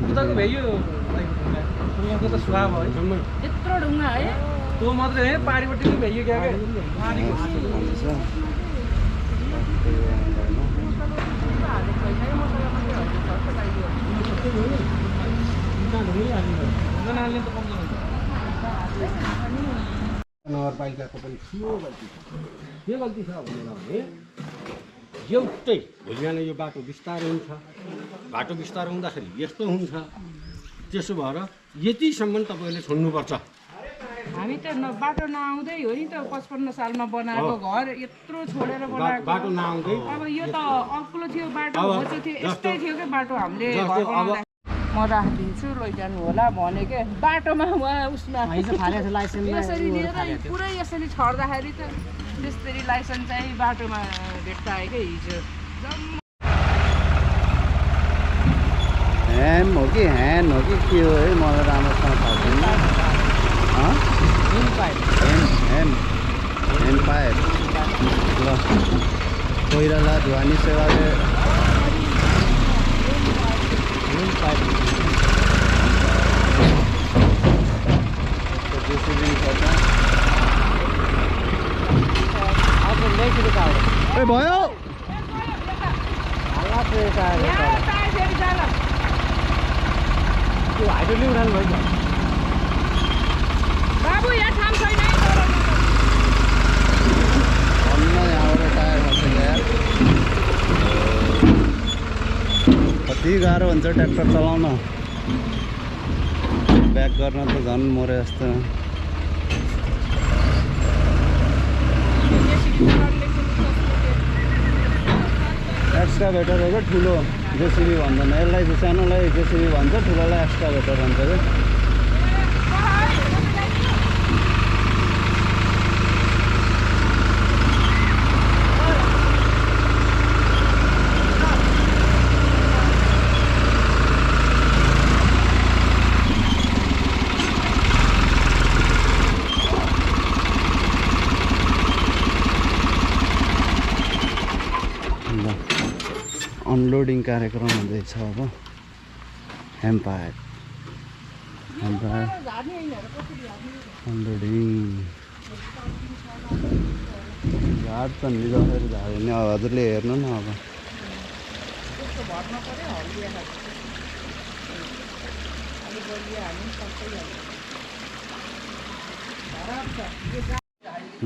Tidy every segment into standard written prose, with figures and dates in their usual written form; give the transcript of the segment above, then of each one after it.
उताको भ्याइयो यहाँको त सुहाव है यत्रो ढुङ्गा है त्यो मात्रै है पारिपट्टि पनि भ्याइयो क्या नगरपालिकाको पनि ठुलो गल्ती छ के गल्ती छ भने एउटै भोलि बिहान यो बाटो बिस्तारै हुन्छ बाटो बिस्तारै हुँदाखेरि यस्तो हुन्छ त्यसो भएर यतिसम्म तपाईँले छोड्नुपर्छ हामी त बाटो नआउँदै हो नि त 55 सालमा बनाएको घर यत्रो छोडेर बनाएको बाटो नआउँदै अब यो त अग्लो थियो बाटो होचो थियो यस्तै थियो के बाटो हामीले म राखिदिन्छु लैजानु होला भने के बाटोमा उहाँ उसमा यसरी लिएर पुरै यसरी छर्दाखेरि त त्यसरी लाइसेन्स चाहिँ बाटोमा भेट्टायो क्या हिजो ह्याम हो कि ह्यान्ड हो कि के हो है मलाई राम्रोसँग थाहा छैन ह्यान्ड पाइप ल कोइराला ढुवानी सेवाले भयो बाबु यहाँ ठाउँ छैन यहाँबाट टायर खसेको यार कति गाह्रो हुन्छ ट्र्याक्टर चलाउन ब्याक गर्न त झन् मरे जस्तो एक्सकाभेटर हो क्या ठुलो जेसिबी भन्दैन यसलाई चाहिँ सानोलाई जेसिबी भन्छ ठुलोलाई एक्सकाभेटर भन्छ क्या अनलोडिङ कार्यक्रम हुँदैछ अब एम्पायर अनलोडिङ झार त नि जसरी झार्यो नि अब हजुरले हेर्नु न अब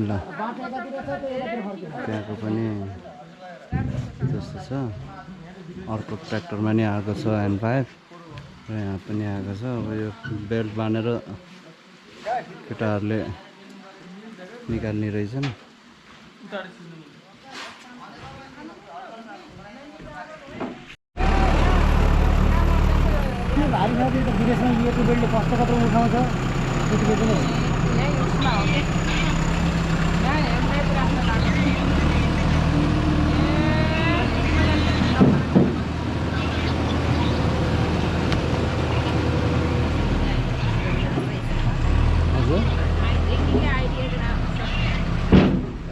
ल त्यहाँको पनि त्यस्तो छ अर्को ट्र्याक्टरमा नि आएको छ एम्पायर र यहाँ पनि आएको छ अब यो बेल्ट बाँधेर केटाहरूले निकाल्ने रहेछन् भारी छ त्यो त विदेशमा लिएको बेल्टले कस्तो कत्रो उठाउँछ त्यतिको पनि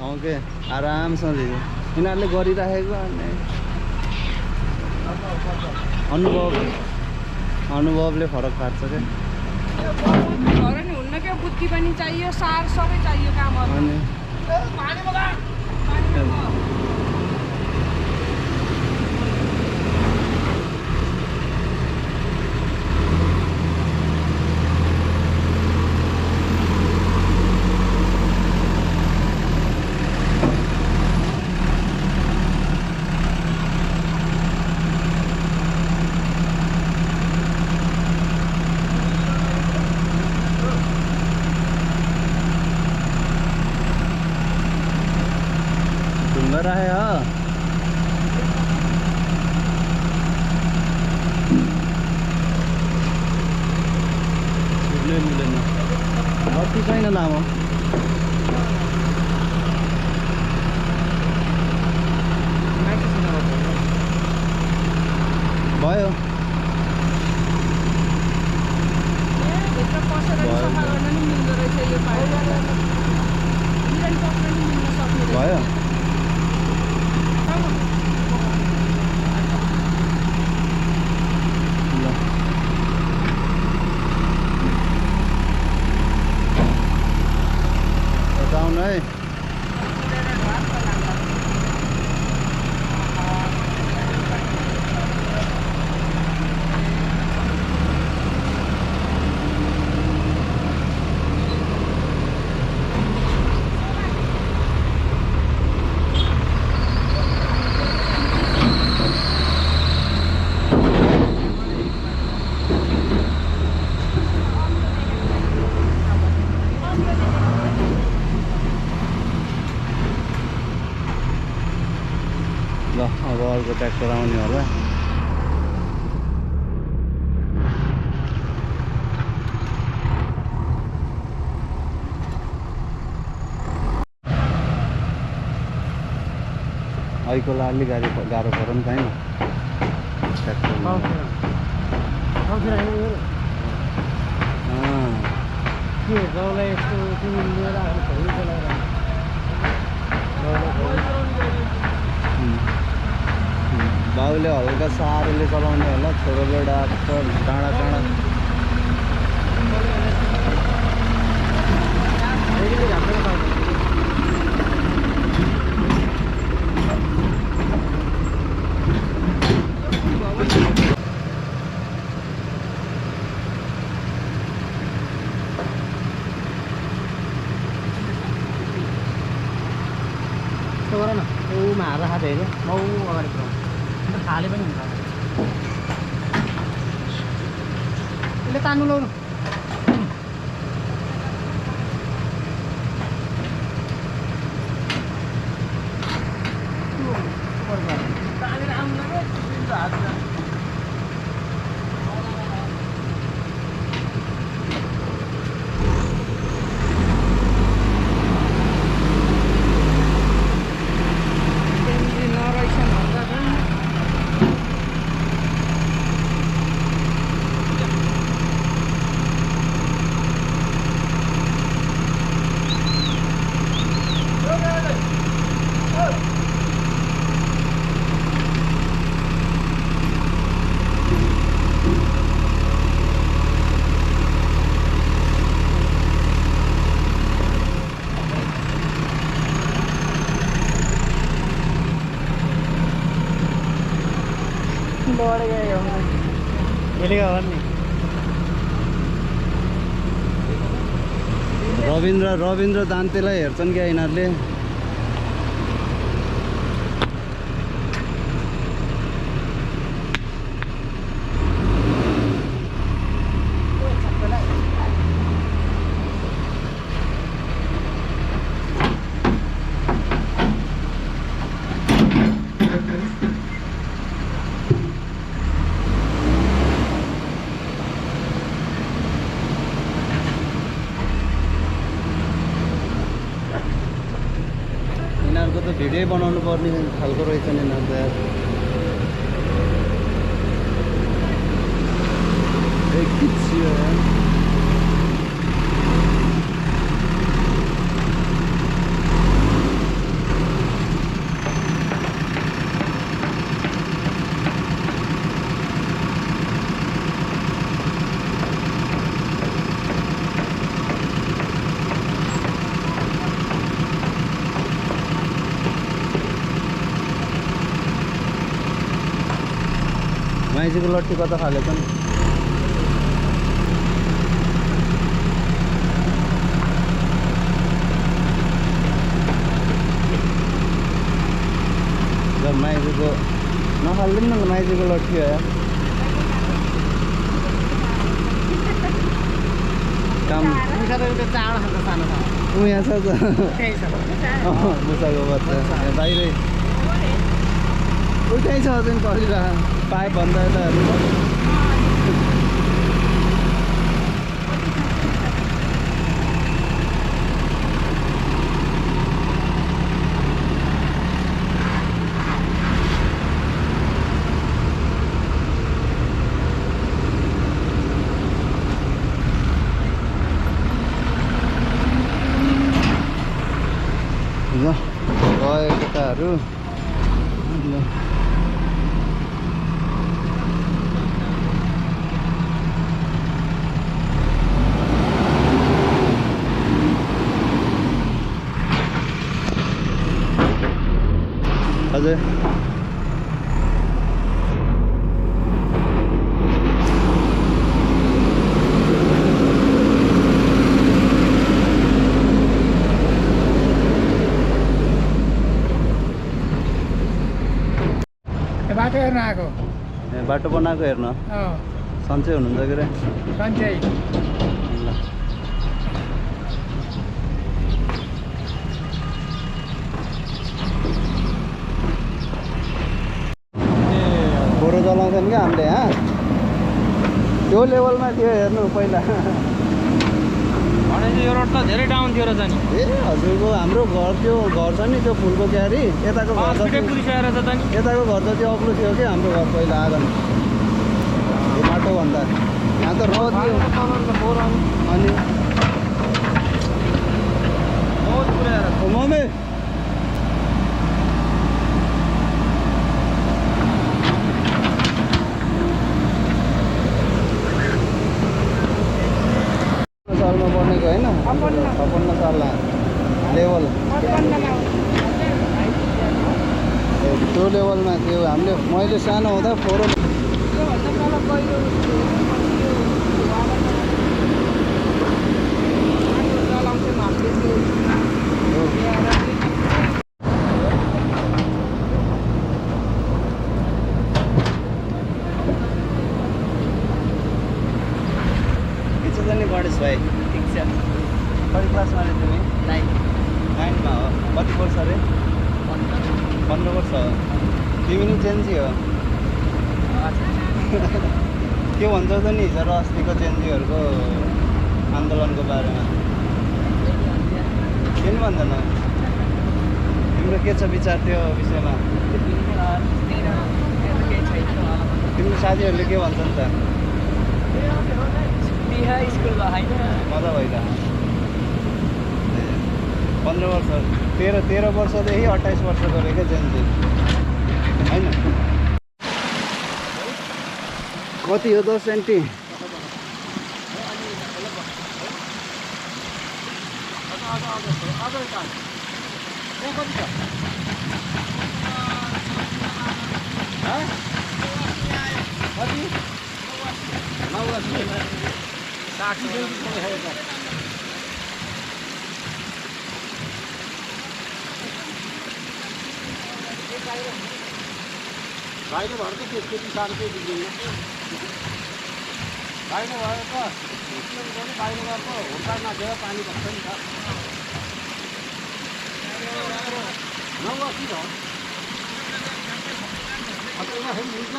ओके आरामसँग यिनीहरूले गरिराखेको अनुभवले फरक पार्छ क्या हुन्न क्या बुद्धि पनि चाहियो सार सबै चाहियो कामहरू रहा है हाँ मिलेन अति छैन लामो भयो भयो ट्र्याक्टर आउने होला। अहिलेको अलि गाह्रो पर्यो नि कहीँ ट्र्याक्टर के गाउँलाई यस्तो तिमी लिएर आएको छोरी चलाएर बाउले हल्का साह्रोले चलाउने होला, छोरोले डाक्टर डाँडा डाँडा गर न ऊमा हाल्दा खाँदै होइन म ऊ अगाडि पुऱ्याउनु खाले पनि हुन्छ यसले तान्नु लाउनु रविन्द्र दान्तेलाई हेर्छन् क्या यिनीहरूले। यिनीहरूको त भिडियो बनाउनु पर्ने खालको रहेछ नि यिनीहरू त यार। माइजीको लट्ठी कता खाले छन् जब माइजीको नखाल्दैन न माइजीको लट्ठी हो यार। काम ऊ यहाँ छ त मुसाको बच्चा बाहिरै उतै छ अझै कलिरहेको पाइप भन्दा यताहरू ल गयो केटाहरू। हजुर बाटो हेर्न आएको बाटो बनाएको हेर्न सन्चै हुनुहुन्छ के अरे सन्चै बाटो चलाउँछन् क्या हामीले यहाँ त्यो लेभलमा थियो हेर्नु पहिला भनेपछि यो रोड त धेरै डाउन थियो रहेछ नि ए हजुरको हाम्रो घर त्यो घर छ नि त्यो फुलको क्यारी यताको घर छिटै पुलिसआएर छ त नि यताको घर त त्यो अग्लो थियो कि हाम्रो घर पहिला आँगन यो बाटोभन्दा यहाँ त रोड थियो अनि मम्मी सालमा बनेको होइन 56 साल लेभल त्यो लेभलमा थियो हामीले मैले सानो हुँदा फोहोर गणेश भाइ ठिक छ कति क्लासमा अरे तिमी 9मा हो कति वर्ष अरे 15 वर्ष हो तिमी नि चेन्जी हो के भन्छ त नि हिजो अस्तिको चेन्जीहरूको आन्दोलनको बारेमा किन भन्दैन तिम्रो के छ विचार त्यो विषयमा तिम्रो साथीहरूले के भन्छन् त स्कुलमा होइन मजा भइला 15 वर्ष 13 वर्षदेखि 28 वर्ष गरेको जेन्जी होइन कति हो 10 सेन्टी भाइले भर्दै त्यो त्यति साह्रो चाहिँ दिँदैन भाइले भयो त भाइले गएको हुर्का नदिएर पानी भन्छ नि त 9 अस्ति भयो अचेलमा फेरि मिल्छ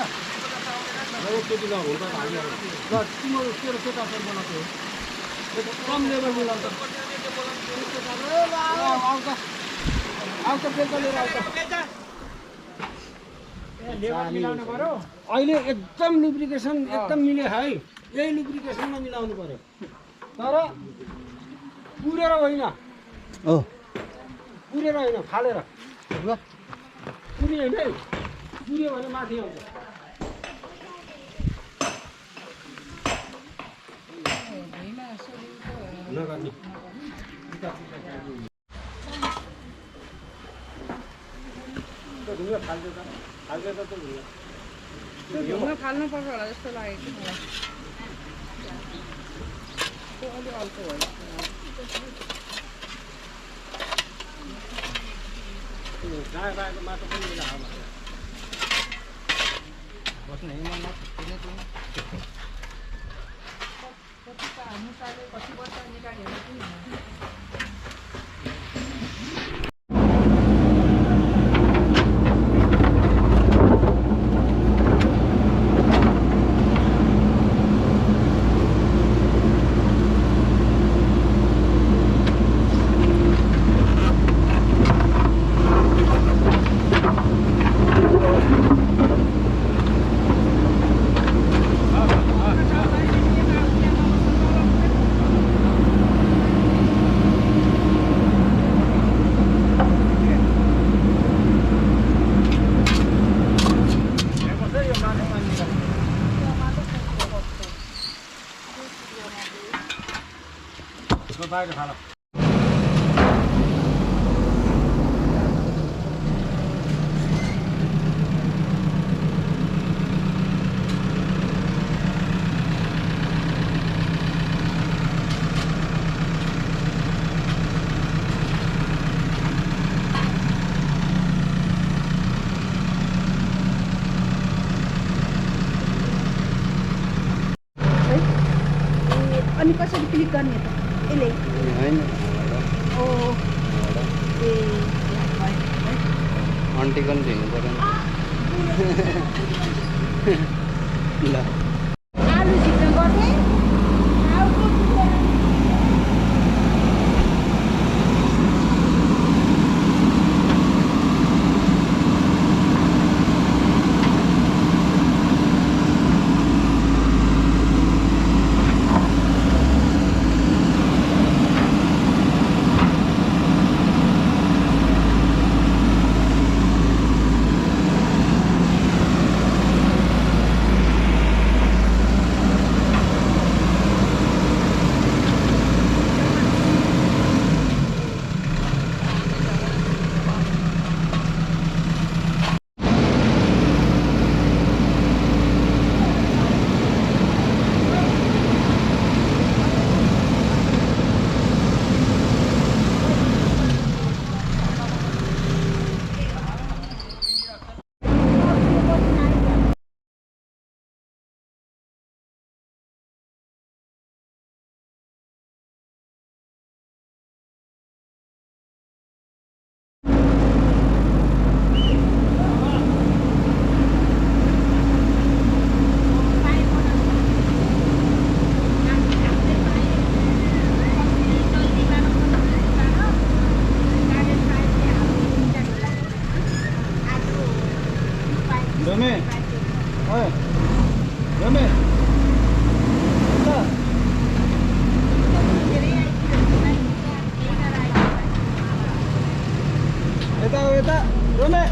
त्यति ल हुर्का भाइले ल तिम्रो तेरो सेता बनाएको हो कम लेबर मिलाउँछ आउँछ बेलुका लिएर आउँछ अहिले एकदम लुब्रिकेसन एकदम मिल्यो है यही लुब्रिकेसनमा मिलाउनु पर्यो तर पुरेर होइन पुरेर होइन फालेर पुरी होइन है पुऱ्यो भने माथि आउँछ नगर्ने ढुङ्गा फाल्छ त ढुङ्गा फाल्नुपर्छ होला जस्तो लागेको थियो अलि अल्छो भयो गाई गाएको माटो पनि बस्ने कति वर्ष निकाल्यो बाहिर खाला अनि कसरी क्लिक गर्ने त यसले होइन ओ ए आन्टी पनि ढिँनु पऱ्यो ल आलु छिप्न गर्ने रमे ओए रमे यता हो यता रमे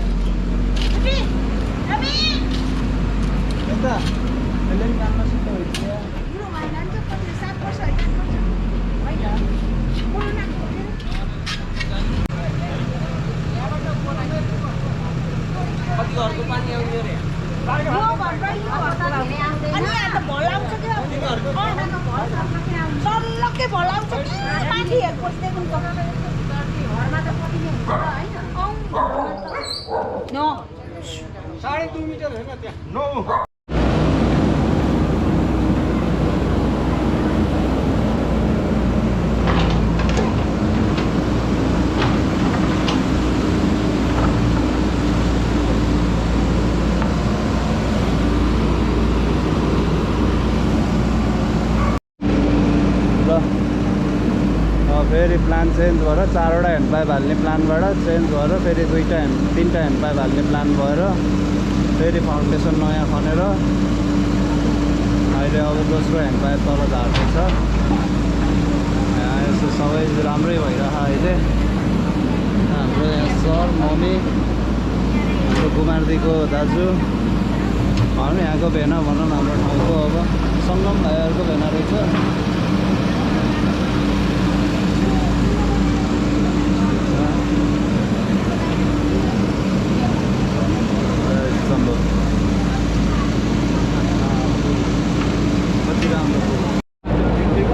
यता यसले पनि काममा सिक्नु भइसक्यो सल्लकै भलाउँछ कि माथि पस्दैको घरमा त पटिने हुन्छ होइन 2.5 मिटर होइन त्यहाँ नो फेरि प्लान चेन्ज भएर 4वटा ह्यान्ड पाइप हाल्ने प्लानबाट चेन्ज भएर फेरि 3टा ह्यान्ड पाइप हाल्ने प्लान भएर फेरि फाउन्डेसन नयाँ खनेर अहिले अब दोस्रो ह्यान्ड पाइप तल झार्दैछ। यस्तो सबै राम्रै भइरहेको अहिले। हाम्रो यहाँ सर मम्मी हाम्रो कुमारदीको दाजु हामी यहाँको भेना भनौँ न हाम्रो ठाउँको अब सङ्गम भाइहरूको भेना रहेछ। कति राम्रो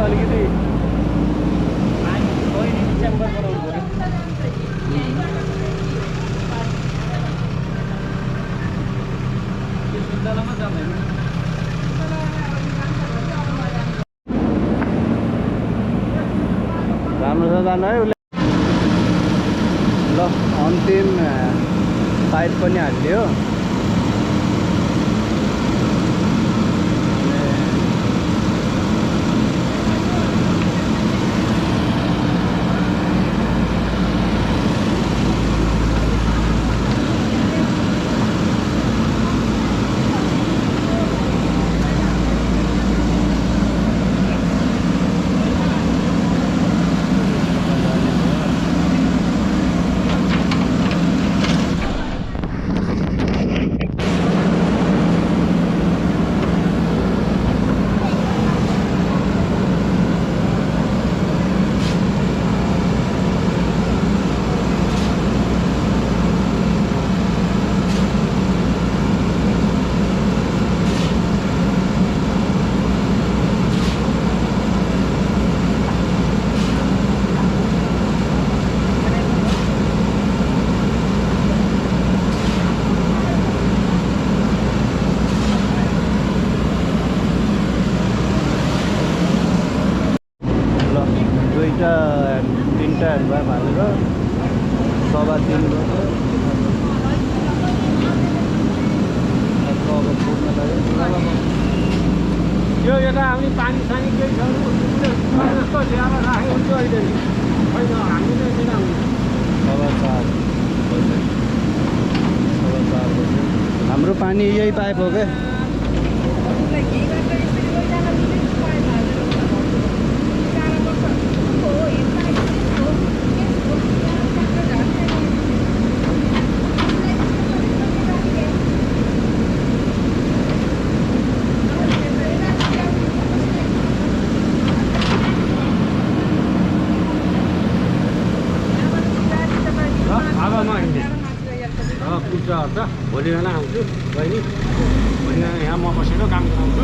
अलिकति च्याम्बर बनाउनु पऱ्यो। राम्रो छ जानु है उसले। ल अन्तिम पाइप पनि हालिदियो। यो यता आउने पानी सानी केही छ जस्तो ल्याएर राखेको हुन्छ अहिले नि होइन हामीले किन आउने 4:15 बजे हाम्रो पानी यही पाइप हो क्या भोलि बेला आउँछु बहिनी भोलि बेला यहाँ म बसेर काम गराउँछु